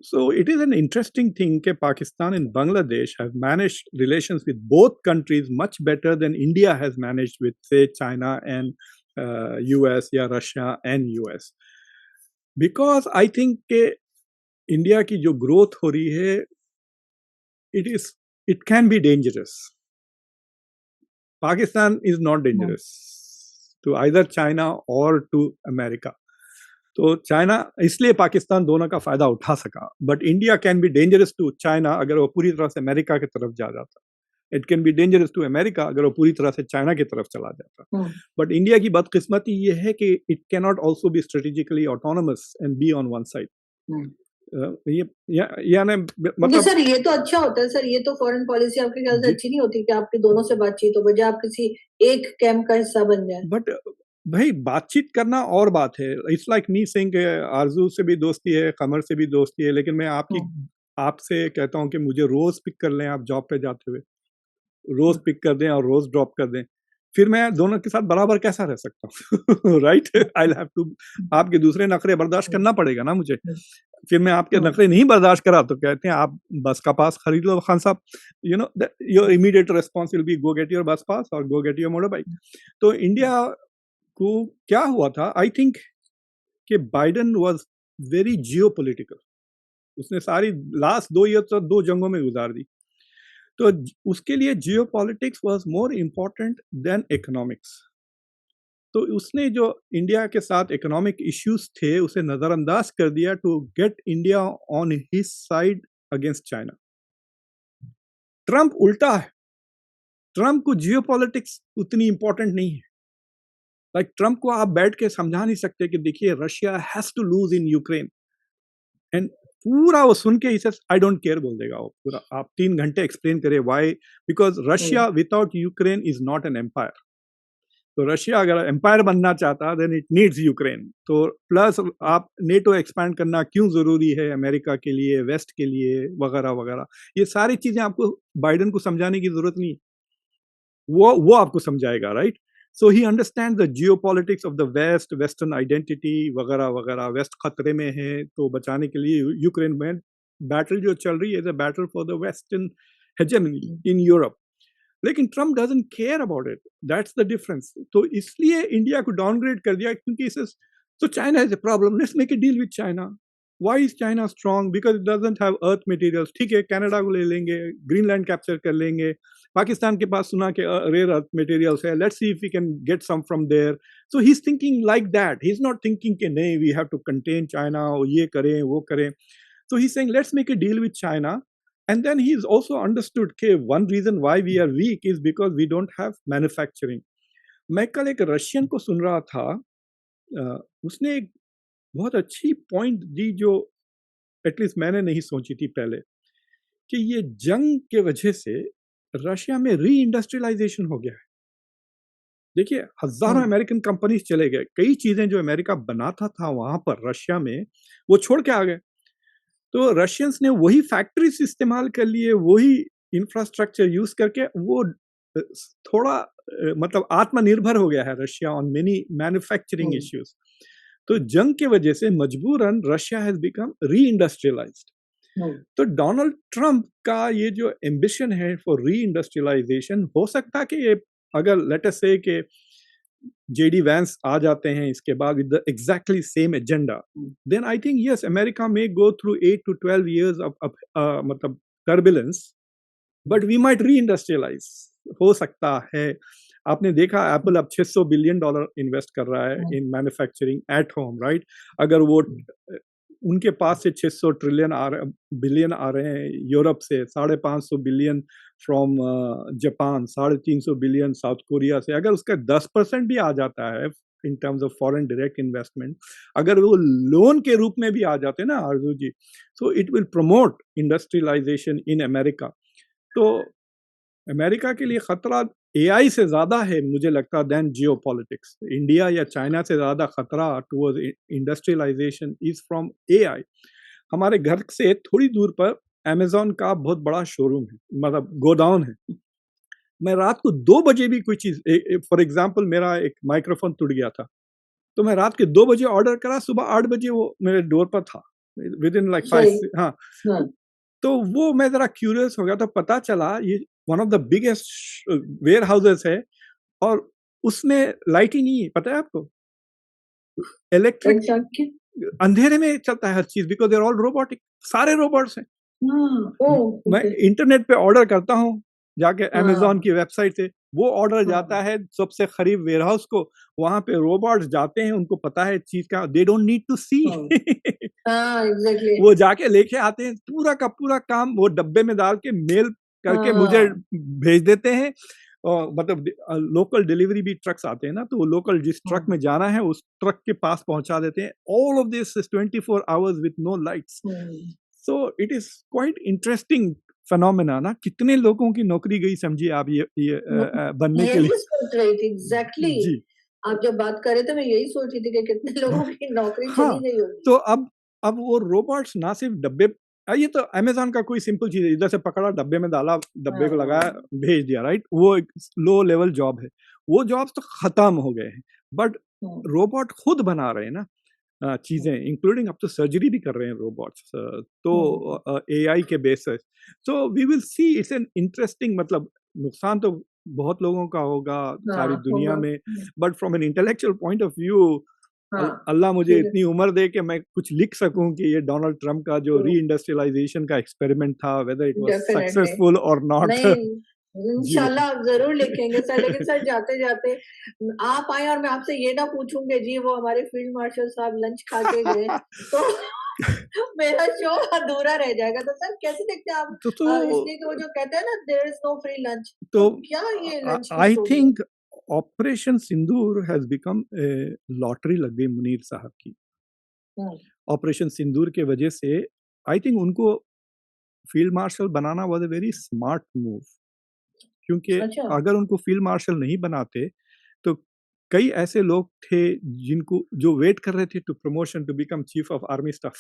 So it is an interesting thing that Pakistan and Bangladesh have managed relations with both countries much better than India has managed with, say, China and US, yeah, Russia and US. Because I think कि India की जो growth हो रही है, it can be dangerous. Pakistan is not dangerous to either China or to America. तो China इसलिए पाकिस्तान दोनों का फायदा उठा सका, but India can be dangerous to China अगर वो पूरी तरह से अमेरिका की तरफ जा जाता। It can be dangerous to America अगर वो पूरी तरह से चाइना की तरफ चला जाता। बट इंडिया की बदकिस्मती ये है कि it can not also be strategically autonomous and be on one side. यानी मतलब सर ये तो अच्छा होता है सर, ये तो फॉरेन पॉलिसी आपके ख्याल से अच्छी नहीं होती कि आपकी दोनों से बातचीत हो, बजाय आप किसी एक कैंप का हिस्सा बन जाए। बट भाई बातचीत करना और बात है। इट्स लाइक मी सेइंग आरजू से भी दोस्ती है, कमर से भी दोस्ती है, लेकिन मैं आपसे कहता हूँ कि मुझे रोज पिक कर लें आप जॉब पे जाते हुए, रोज पिक कर दें और रोज ड्रॉप कर दें, फिर मैं दोनों के साथ बराबर कैसा रह सकता हूँ? राइट, आई हैव टू आपके दूसरे नखरे बर्दाश्त करना पड़ेगा ना मुझे। फिर मैं आपके नखरे नहीं बर्दाश्त करा तो कहते हैं आप बस का पास खरीद लो खान साहब, you know your immediate response will be go get your बस पास और गो गेट योर मोटर बाइक। तो इंडिया को क्या हुआ था, आई थिंक कि बाइडेन वाज वेरी जियोपॉलिटिकल, उसने सारी लास्ट 2 ईयर तो 2 जंगों में गुजार दी, तो उसके लिए geopolitics was more important then economics. तो उसने जो इंडिया के साथ इकोनॉमिक इश्यूज थे उसे नजरअंदाज कर दिया to get India on his side against China. Trump उल्टा है, ट्रंप को जियोपॉलिटिक्स उतनी इंपॉर्टेंट नहीं है। लाइक ट्रंप को आप बैठ के समझा नहीं सकते कि देखिए Russia has to lose in Ukraine, and पूरा वो सुन के इसे आई डोंट केयर बोल देगा वो पूरा। आप 3 घंटे एक्सप्लेन करें why, because Russia without Ukraine is not an empire. तो रशिया अगर एम्पायर बनना चाहता देन इट नीड्स यूक्रेन। तो प्लस आप नेटो एक्सपैंड करना क्यों जरूरी है अमेरिका के लिए, वेस्ट के लिए, वगैरह वगैरह, ये सारी चीजें आपको बाइडेन को समझाने की जरूरत नहीं, वो आपको समझाएगा, right. So he understand the geopolitics of the west, western identity वगैरह वगैरह। वेस्ट खतरे में है तो बचाने के लिए यूक्रेन में बैटल जो चल रही है, is a battle for the western hegemony in Europe. लेकिन Trump doesn't care about it, that's the difference. तो इसलिए इंडिया को डाउनग्रेड कर दिया, क्योंकि इसे तो China is a problem, let's make a deal with China. Why is China strong? Because it doesn't have earth materials. ठीक है, कनाडा को ले लेंगे, ग्रीनलैंड कैप्चर कर लेंगे, पाकिस्तान के पास सुना के रेयर अर्थ मटेरियल्स है, let's see if we can get some from there. So he is thinking like that, he is not thinking के नहीं we have to contain China, ये करें वो करें। So he's saying, let's make a deal with China. And then he's also understood कि one reason why we are weak is because we don't have manufacturing. मैं कल एक Russian को सुन रहा था, उसने एक बहुत अच्छी पॉइंट दी जो एटलीस्ट मैंने नहीं सोची थी पहले, कि ये जंग के वजह से रशिया में री इंडस्ट्रियलाइजेशन हो गया है। देखिए हजारों अमेरिकन कंपनीज चले गए, कई चीजें जो अमेरिका बनाता था वहां पर रशिया में वो छोड़ के आ गए। तो रशियंस ने वही फैक्ट्रीज इस्तेमाल कर लिए, वही इंफ्रास्ट्रक्चर यूज करके वो थोड़ा मतलब आत्मनिर्भर हो गया है Russia on many manufacturing issues. तो जंग के वजह से मजबूरन रशिया हैज बिकम री इंडस्ट्रियलाइज्ड। तो डोनाल्ड ट्रंप का ये जो एम्बिशन है फॉर री इंडस्ट्रियलाइजेशन, हो सकता है कि ये अगर लेट अस से कि JD Vance आ जाते हैं इसके बाद with the exactly same agenda, then I think yes, America may go through 8 to 12 years of मतलब turbulence, but we might reindustrialize, हो सकता है। आपने देखा एप्पल अब $600 बिलियन इन्वेस्ट कर रहा है in manufacturing at home, right. अगर वो उनके पास से 600 ट्रिलियन बिलियन आ रहे हैं यूरोप से, 550 billion from Japan, 350 billion south Korea से। अगर उसका 10% भी आ जाता है in terms of foreign direct investment, अगर वो लोन के रूप में भी आ जाते हैं ना Arzoo ji, so it will promote industrialization in America। तो अमेरिका के लिए खतरा एआई से ज़्यादा है मुझे लगता देन जियोपॉलिटिक्स। इंडिया या चाइना से ज़्यादा खतरा towards industrialization is from AI. हमारे घर से थोड़ी दूर पर अमेजोन का बहुत बड़ा शोरूम है, मतलब गोडाउन है। मैं रात को 2 बजे भी कोई चीज़, फॉर एग्जाम्पल मेरा एक माइक्रोफोन टूट गया था, तो मैं रात के 2 बजे ऑर्डर करा, सुबह 8 बजे वो मेरे डोर पर था, विद इन लाइक सही। 5। हाँ, हाँ, तो वो मैं ज़रा क्यूरियस हो गया, तो पता चला ये one of the biggest warehouses है, और उसमें लाइट ही नहीं है, पता है आपको? इलेक्ट्रिक, अच्छा क्या? अंधेरे में चलता है हर चीज़, because they are all robotic, सारे रोबोट्स हैं। हाँ, ओह! मैं ओके। इंटरनेट पे ऑर्डर करता हूँ, जाके अमेज़न हाँ, की वेबसाइट से, वो ऑर्डर जाता हाँ, है सबसे करीब वेयरहाउस को, वहाँ पे रोबोट्स जाते हैं, उनको पता है चीज़ का, दे डोंट नीड टू सी। हाँ, हाँ, एग्ज़ैक्टली। वो जाके लेके आते हैं, पूरा का पूरा काम वो डब्बे में डाल के मेल करके मुझे हाँ, भेज देते हैं। और मतलब लोकल डिलीवरी भी ट्रक्स आते हैं ना, तो वो लोकल जिस ट्रक हाँ, में जाना है उस ट्रक के पास पहुंचा देते हैं। All of this is 24 hours with no lights. Hmm. So it is quite interesting phenomena ना, कितने लोगों की नौकरी गई समझिए आप, ये मैं बनने के यही लिए। सोच रही थी एग्ज़ैक्टली। जी। आप जब बात कर रहे थे मैं यही सोच रही थी कि कितने लोगों की नौकरी चली हाँ, गई होगी। तो अब वो रोबोट्स ना सिर्फ डब्बे, ये तो अमेज़न का कोई सिंपल चीज़ है, इधर से पकड़ा, डब्बे में डाला, डब्बे को लगाया, हाँ, भेज दिया, राइट? वो एक लो लेवल जॉब है। वो जॉब्स तो खत्म हो गए हैं, बट हुँ, रोबोट खुद बना रहे हैं ना हुँ, चीज़ें, इंक्लूडिंग अब तो सर्जरी भी कर रहे हैं रोबोट्स, तो हुँ, एआई के basis. So we will see, it's an interesting, मतलब नुकसान तो बहुत लोगों का होगा सारी हाँ, दुनिया होगा। में, हुँ, but from an intellectual point of view, हाँ, अल्लाह मुझे ठीक है। इतनी उम्र दे कि मैं कुछ लिख सकूं कि ये डोनाल्ड ट्रंप का जो तो री-इंडस्ट्रियलाइजेशन का एक्सपेरिमेंट था, whether it was definitely. Successful और नॉट। नहीं, जी इंशाल्लाह बताइए। आप ज़रूर लिखेंगे सर, लेकिन सर जाते-जाते आप आएँ और मैं आपसे ये ना पूछूँ कि जी वो हमारे फील्ड मार्शल साहब लंच खा के गए, तो मेरा शो अधूरा रह जाएगा। तो सर कैसे देखते हैं आप तो इसलिए कि वो जो कहते हैं ना there is no free lunch, तो तो क्या ये लंच की आई स्टोरी है? Think operation Sindoor has become a lottery लग गई मुनीर साहब की। हुँ, ऑपरेशन सिंदूर के वजह से आई थिंक उनको field marshal banana was a very smart move, क्योंकि अच्छा। अगर उनको फील्ड मार्शल नहीं बनाते तो कई ऐसे लोग थे जिनको जो वेट कर रहे थे to promotion to become chief of army staff,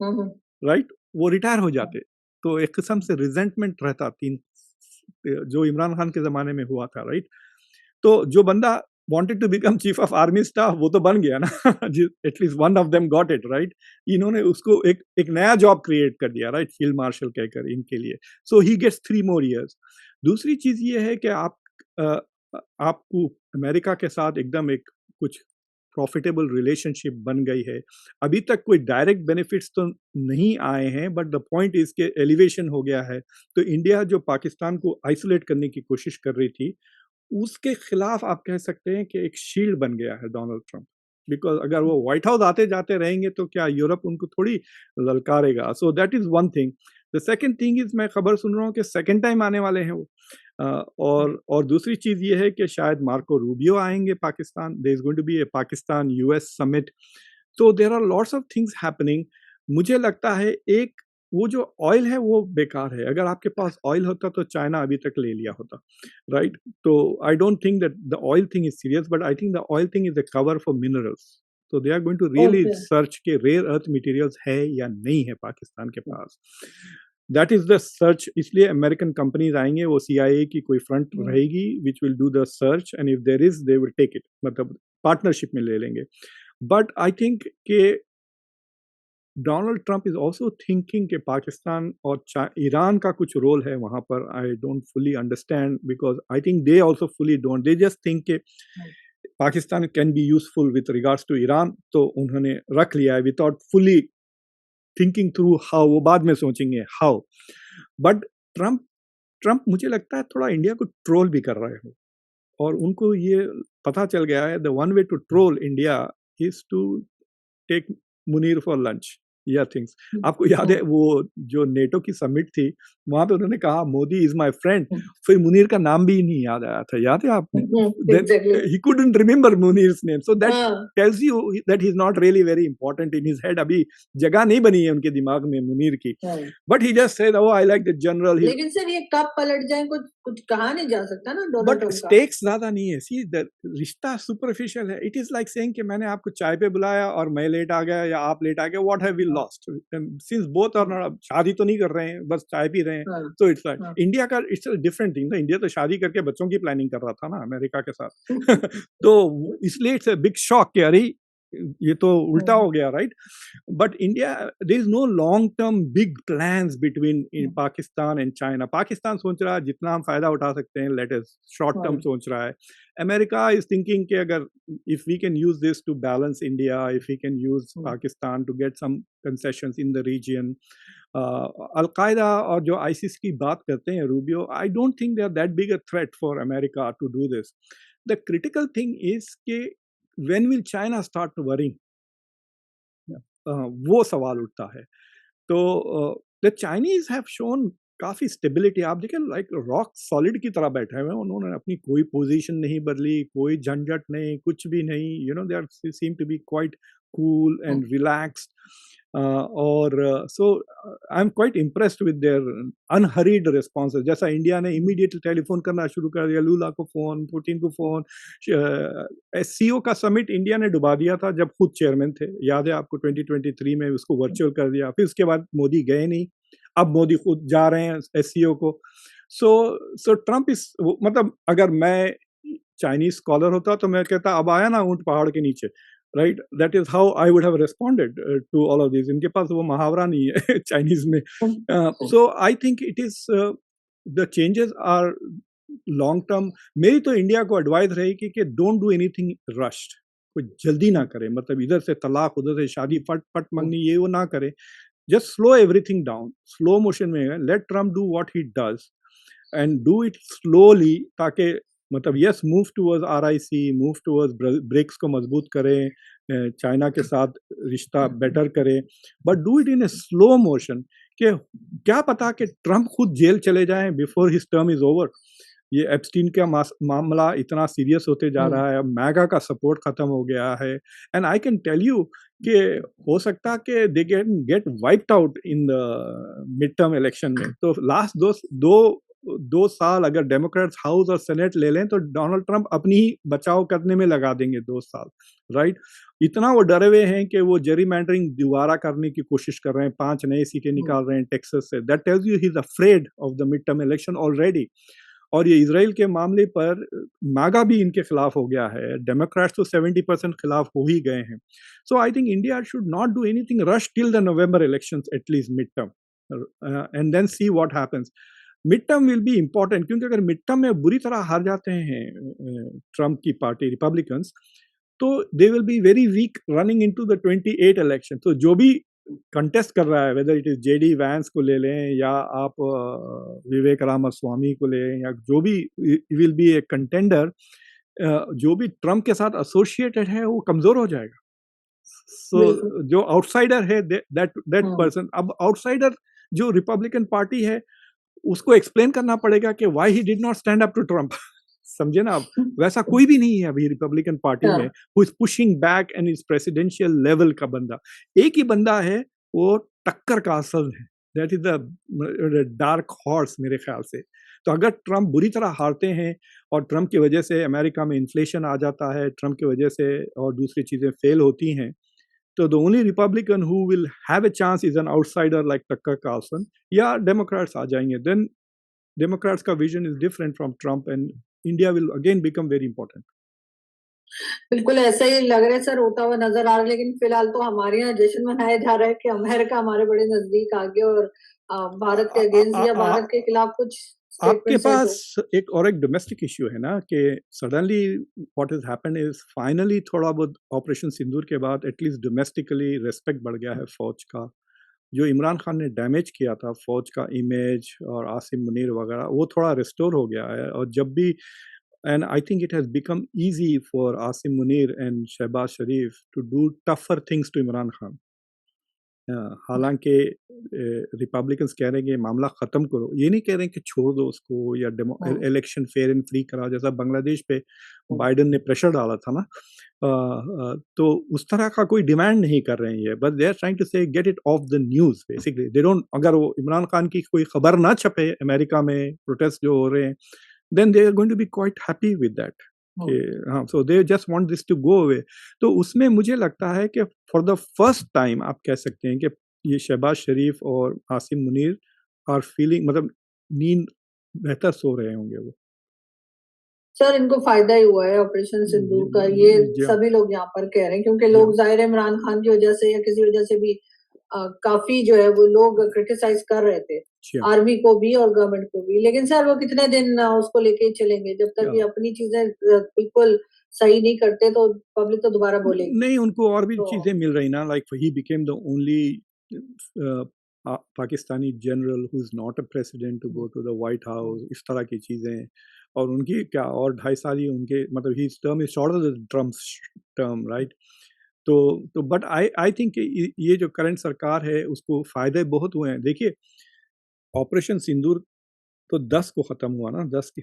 hmm, hmm, right? वो रिटायर हो हुँ, जाते। तो एक किस्म से रिजेंटमेंट रहता, तीन जो इमरान खान के ज़माने में हुआ था, राइट? तो जो बंदा wanted to become chief of army staff वो तो बन गया ना। At least one of them got it, right? इन्होंने उसको एक एक नया जॉब क्रिएट कर दिया, राइट? फील्ड मार्शल कहकर इनके लिए। सो ही गेट्स 3 मोर इयर्स। दूसरी चीज़ ये है कि अ, आपको अमेरिका के साथ एकदम एक कुछ प्रॉफिटेबल रिलेशनशिप बन गई है। अभी तक कोई डायरेक्ट बेनिफिट्स तो नहीं आए हैं, बट द पॉइंट इज़ के एलिवेशन हो गया है। तो इंडिया जो पाकिस्तान को आइसोलेट करने की कोशिश कर रही थी, उसके खिलाफ आप कह सकते हैं कि एक शील्ड बन गया है डोनाल्ड ट्रंप। बिकॉज़ अगर वो व्हाइट हाउस आते-जाते रहेंगे तो क्या यूरोप उनको थोड़ी ललकारेगा। So that is one thing. The second thing is मैं खबर सुन रहा हूँ कि सेकंड टाइम आने वाले हैं वो। और दूसरी चीज़ ये है कि शायद मार्को रूबियो आएँगे Pakistan. There is going to be a Pakistan US summit. So there are lots of things happening. मुझे लगता है एक वो जो ऑयल है वो बेकार है। अगर आपके पास ऑयल होता तो चाइना अभी तक ले लिया होता, राइट? तो I don't think that the oil thing is serious, but I think the oil thing is a cover for minerals. तो they are going to really okay. Search के रेयर अर्थ मटेरियल्स है या नहीं है पाकिस्तान के पास। That is the search, इसलिए American companies आएँगे, वो सीआईए की कोई फ्रंट हुँ, रहेगी which will do the search, and if there is they will take it, मतलब पार्टनरशिप में ले लेंगे। बट आई थिंक कि Donald Trump is also thinking कि पाकिस्तान और ईरान का कुछ रोल है वहाँ पर। I don't fully understand, because I think they also fully don't, they just think कि हुँ, Pakistan can be useful with regards to Iran, तो उन्होंने रख लिया है without fully thinking through how, वो बाद में सोचेंगे हाउ। बट ट्रंप ट्रंप मुझे लगता है थोड़ा इंडिया को ट्रोल भी कर रहे हो, और उनको ये पता चल गया है the one way to troll India is to take Munir for lunch. या थिंग्स। आपको याद है वो जो नेटो की समिट थी, वहां पे उन्होंने कहा मोदी इज माय फ्रेंड, फिर मुनीर का नाम भी नहीं याद आया था, याद है आपने? Exactly. He couldn't remember Munir's name, so that हाँ, tells you that he's not really very important in his head. अभी जगह नहीं बनी है उनके दिमाग में मुनीर की, हाँ। but he just said, oh I like the general. लेकिन सर ये कब पलट जाए कुछ कुछ कहा नहीं जा सकता ना डोनाल्ड बट ट्रम्प का। स्टेक्स ज्यादा नहीं है, सी रिश्ता सुपरफिशियल है। इट इज लाइक सेइंग कि मैंने आपको चाय पे बुलाया और मैं लेट आ गया या आप लेट आ गए, what have we lost? Since both are not, शादी तो नहीं कर रहे हैं, बस चाय पी रहे हैं। हाँ, तो इट्स लाइक हाँ। इंडिया का इट्स अ डिफरेंट थिंग ना, इंडिया तो शादी करके बच्चों की प्लानिंग कर रहा था ना अमेरिका के साथ। तो इसलिए इट्स अ बिग शॉक कि अरे ये तो उल्टा हो गया, right? But India, there is no long-term big plans between in Pakistan and China. Pakistan सोच रहा है जितना हम फायदा उठा सकते हैं, let us short term सोच रहा है. America is thinking कि अगर if we can use this to balance India, if we can use Pakistan to get some concessions in the region. Al-Qaeda और जो ISIS की बात करते हैं Rubio, I don't think they are that big a threat for America to do this. The critical thing is कि when will China start worrying? वो सवाल उठता है। तो द चाइनीज हैव शोन काफी स्टेबिलिटी। आप देखिए लाइक रॉक सॉलिड की तरह बैठे हुए हैं, उन्होंने अपनी कोई पोजीशन नहीं बदली, कोई झंझट नहीं, कुछ भी नहीं। You know they are seem to be quite cool and relaxed. और so I am quite impressed with their unhurried responses. जैसा इंडिया ने इमीडिएटली टेलीफोन करना शुरू कर दिया, लूला को फोन, पुतिन को फोन। एससीओ का समिट इंडिया ने डुबा दिया था जब खुद चेयरमैन थे, याद है आपको? 2023 में उसको वर्चुअल कर दिया, फिर उसके बाद मोदी गए नहीं, अब मोदी खुद जा रहे हैं एससीओ को। सो ट्रम्प इस मतलब अगर मैं चाइनीज स्कॉलर होता तो मैं कहता अब आया ना ऊंट पहाड़ के नीचे, right? That is how I would have responded to all of this. इनके पास वो मुहावरा नहीं है चाइनीज में। So I think it is the changes are long term. मेरी तो इंडिया को एडवाइस रहेगी कि डोंट डू एनीथिंग रश्ड, कोई जल्दी ना करे, मतलब इधर से तलाक उधर से शादी, फट फट मंगनी, ये वो ना करे। Just slow everything down, slow motion में let Trump do what he does and do it slowly, ताकि मतलब yes move towards RIC, move towards BRICS को मजबूत करें, चाइना के साथ रिश्ता बेटर करें, but do it in a slow motion. कि क्या पता कि ट्रम्प खुद जेल चले जाएं before his term is over. ये एप्स्टीन का मामला इतना सीरियस होते जा रहा है, अब मैगा का सपोर्ट खत्म हो गया है, and I can tell you कि हो सकता कि they get wiped out in the mid term election में। तो लास्ट दो साल अगर डेमोक्रेट्स हाउस और सेनेट ले लें तो डोनाल्ड ट्रंप अपनी ही बचाव करने में लगा देंगे 2 साल, राइट? इतना वो डरे हुए हैं कि वो जेरीमैंडरिंग दोबारा करने की कोशिश कर रहे हैं, 5 नए सीटें निकाल रहे हैं टेक्सास से। That tells you he is afraid of the mid term election already. और ये इसराइल के मामले पर मागा भी इनके खिलाफ हो गया है, डेमोक्रेट्स तो 70% खिलाफ हो ही गए हैं। So I think India should not do anything rush till the November elections, at least mid term, and then see what happens. Mid term will be important, क्योंकि अगर मिड टर्म में बुरी तरह हार जाते हैं ट्रम्प की पार्टी रिपब्लिकन्स, तो they will be very weak running into the 28 election. तो जो भी कंटेस्ट कर रहा है, whether it is JD Vance को ले लें या आप विवेक रामास्वामी को लें या जो भी विल बी ए कंटेंडर, जो भी ट्रम्प के साथ एसोसिएटेड है वो कमजोर हो जाएगा। सो जो आउटसाइडर है दैट पर्सन, अब आउटसाइडर जो रिपब्लिकन पार्टी है उसको एक्सप्लेन करना पड़ेगा कि why he did not stand up to Trump. समझे ना आप? वैसा कोई भी नहीं है अभी रिपब्लिकन पार्टी में who is pushing back and is presidential level का बंदा। एक ही बंदा है, वो टक्कर का असल है, that is the dark horse मेरे ख्याल से। तो अगर ट्रम्प बुरी तरह हारते हैं और ट्रम्प की वजह से अमेरिका में इन्फ्लेशन आ जाता है, ट्रम्प की वजह से और दूसरी चीजें फेल होती हैं, तो the only Republican who will have a chance is an outsider like Tucker Carlson, या डेमोक्रेट्स आ जाएंगे। देन डेमोक्रेट्स का vision is different from Trump and India will again become very important. बिल्कुल ऐसा ही लग रहा है सर, होता हुआ नजर आ रहा है। लेकिन फिलहाल तो हमारे यहाँ जश्न मनाया जा रहा है कि अमेरिका हमारे बड़े नजदीक आ गया और भारत के अगेंस्ट या भारत के खिलाफ कुछ आपके स्टेटमेंट है। पास एक और एक डोमेस्टिक इश्यू है ना कि suddenly what is happened is finally थोड़ा बहुत ऑपरेशन सिंदूर के बाद एटलीस्ट डोमेस्टिकली रेस्पेक्ट बढ़ गया है फौज का। जो इमरान खान ने डैमेज किया था फौज का इमेज और आसिम मुनीर वगैरह, वो थोड़ा रिस्टोर हो गया है। और जब भी and I think it has become easy for Asim Munir and Shehbaz Sharif to do tougher things to Imran Khan. हालांकि रिपब्लिकन्स कह रहे हैं कि मामला ख़त्म करो, ये नहीं कह रहे हैं कि छोड़ दो उसको या इलेक्शन फेयर एंड फ्री कराओ, जैसा बांग्लादेश पे बाइडन ने प्रेशर डाला था ना। तो उस तरह का कोई डिमांड नहीं कर रहे हैं ये, but they are trying to say get it off the news basically. They don't, अगर वो इमरान खान की कोई खबर ना छपे अमेरिका में प्रोटेस्ट जो हो रहे हैं, then they are going to be quite happy with that कि हाँ, so they just want this to go away. तो उसमें मुझे लगता है कि फॉर द फर्स्ट टाइम आप कह सकते हैं कि ये शहबाज शरीफ और आसिम मुनीर आर फीलिंग, मतलब नींद बेहतर सो रहे होंगे वो। सर इनको फायदा ही हुआ है ऑपरेशन सिंदूर का, ये सभी लोग यहाँ पर कह रहे हैं, क्योंकि लोग जाहिर है इमरान खान की वजह से या किसी वजह से भी काफी जो है वो लोग क्रिटिसाइज कर रहे थे आर्मी को भी और गवर्नमेंट को भी। लेकिन सर वो कितने दिन उसको लेके चलेंगे, जब तक ये अपनी चीजें बिल्कुल सही नहीं करते तो पब्लिक तो दोबारा बोलेगी नहीं। उनको और भी चीजें मिल रही ना, like he became the only Pakistani general who is not a president to go to the White House, इस तरह की चीजें। और उनकी क्या और 2.5 साल ही उनके, मतलब he term is shorter than Trump's term, right. तो बट आई थिंक ये जो करंट सरकार है उसको फायदे बहुत हुए हैं। देखिए ऑपरेशन सिंदूर तो 10 को खत्म हुआ ना, 10 के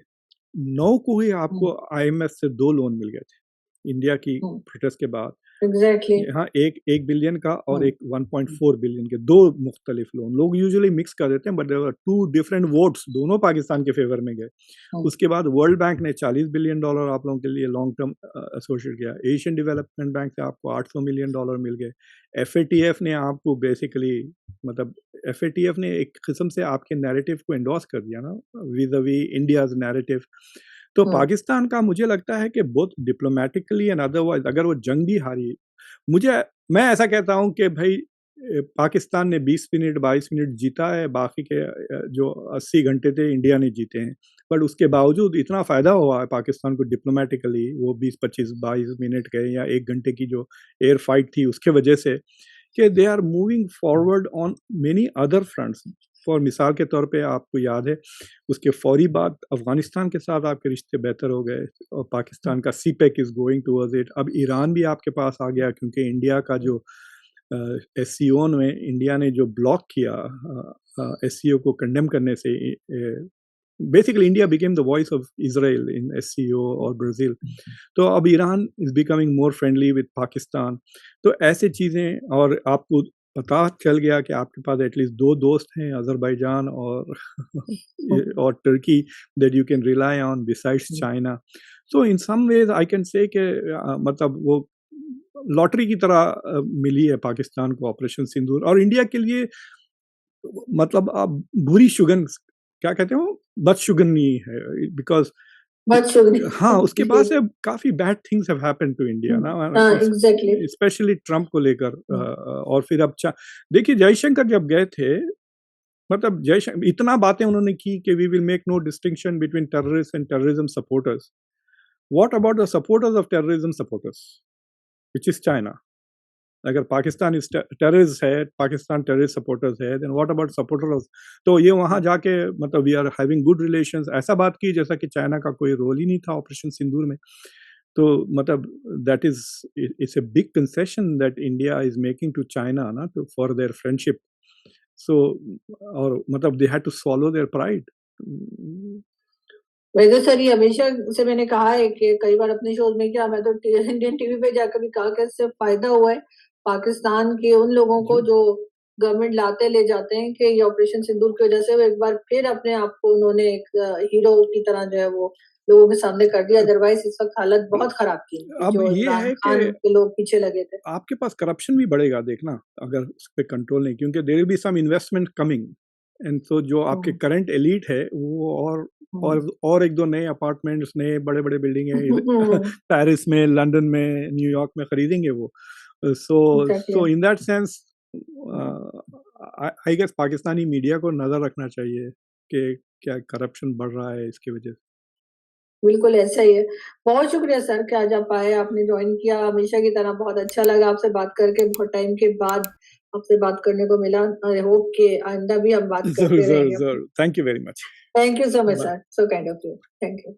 9 को ही आपको IMF से 2 लोन मिल गए थे इंडिया की प्रोटेस्ट के बाद। एग्जैक्टली हाँ, एक बिलियन का और एक 1.4 बिलियन के, दो मुख्तलिफ लोन। लोग यूजुअली मिक्स कर देते हैं, but there were 2 different votes, दोनों पाकिस्तान के फेवर में गए। उसके बाद वर्ल्ड बैंक ने $40 बिलियन आप लोगों के लिए लॉन्ग टर्म एसोसिएट किया। एशियन डेवलपमेंट बैंक से आपको $800 मिलियन मिल गए। FATF ने आपको बेसिकली, मतलब FATF ने एक किस्म से आपके नैरेटिव को एंडोर्स कर दिया ना, विज़-अ-वी इंडियाज नैरेटिव। तो पाकिस्तान का मुझे लगता है कि बहुत डिप्लोमेटिकली एंड अदरवाइज, अगर वो जंग भी हारी, मैं ऐसा कहता हूं कि भाई पाकिस्तान ने 20 मिनट 22 मिनट जीता है, बाकी के जो 80 घंटे थे इंडिया ने जीते हैं। बट उसके बावजूद इतना फ़ायदा हुआ है पाकिस्तान को डिप्लोमेटिकली, वो 20 25 22 मिनट के या 1 घंटे की जो एयर फाइट थी उसके वजह से, कि they are moving forward on many other fronts. For मिसाल के तौर पे आपको याद है उसके फौरी बाद अफगानिस्तान के साथ आपके रिश्ते बेहतर हो गए और पाकिस्तान का CPEC is going towards it. अब ईरान भी आपके पास आ गया, क्योंकि इंडिया का जो SCO में इंडिया ने जो ब्लॉक किया SCO को कंडेम करने से, basically India became the voice of Israel in SCO और ब्राज़ील। तो अब Iran is becoming more friendly with Pakistan. तो ऐसे चीज़ें, और आपको पता चल गया कि आपके पास एटलीस्ट 2 दोस्त हैं, अज़रबैजान और Turkey, that you can rely on besides China. So in some ways I can say कि मतलब वो लॉटरी की तरह मिली है पाकिस्तान को ऑपरेशन सिंदूर, और इंडिया के लिए मतलब आप बुरी शुगन, क्या कहते हो, बदशुगनी है, बिकॉज हाँ, उसके बाद से काफी bad things have happened to India ना, एग्जैक्टली स्पेशली ट्रम्प को लेकर। और फिर अब देखिए जयशंकर जब गए थे, मतलब जयशंकर इतना बातें उन्होंने की कि we will make no distinction between terrorist and terrorism supporters. What about the supporters of terrorism supporters, which is China? अगर पाकिस्तान इस टेररिस्ट है, पाकिस्तान टेररिस्ट सपोर्टर्स है, देन व्हाट अबाउट सपोर्टर्स? तो ये वहाँ जाके मतलब we are having good relations, ऐसा बात की जैसा कि चाइना का कोई रोल ही नहीं था ऑपरेशन सिंदूर में। तो मतलब that is, it's a big concession that India is making to China ना, to for their friendship. So और मतलब they had to swallow their pride. वैसे सर ये हमेशा से मैंने कहा है कि कई बार अपने शोज में, क्या मैं तो इंडियन टीवी पे जाकर भी कहा कि इससे फायदा हुआ है पाकिस्तान के उन लोगों को जो गवर्नमेंट लाते ले जाते हैं, कि ये ऑपरेशन सिंदूर की वजह से वो एक बार फिर अपने आप को उन्होंने एक हीरो की तरह जो है वो लोगों के सामने कर दिया। अदरवाइज इस वक्त हालत बहुत खराब थी, अब जो ये इमरान है खान कि के लोग पीछे लगे थे। आपके पास करप्शन भी बढ़ेगा, देखना, अगर उस पर कंट्रोल नहीं, क्योंकि there will be some investment coming, and तो जो आपके करंट एलीट है वो और एक दो नए अपार्टमेंट्स, नए बड़े बड़े बिल्डिंग है पेरिस में, लंदन में, न्यूयॉर्क में खरीदेंगे वो। So in that sense I guess Pakistani media को नजर रखना चाहिए कि क्या करप्शन बढ़ रहा है इसकी वजह से। बिल्कुल ऐसा ही है। बहुत शुक्रिया सर कि आज आप आए, आपने ज्वाइन किया। हमेशा की तरह बहुत अच्छा लगा आपसे बात करके, बहुत टाइम के बाद आपसे बात करने को मिला। आई होप कि आइंदा भी हम बात करते रहेंगे। जरूर, thank you very much. Thank you so much sir, so kind of you. Thank you.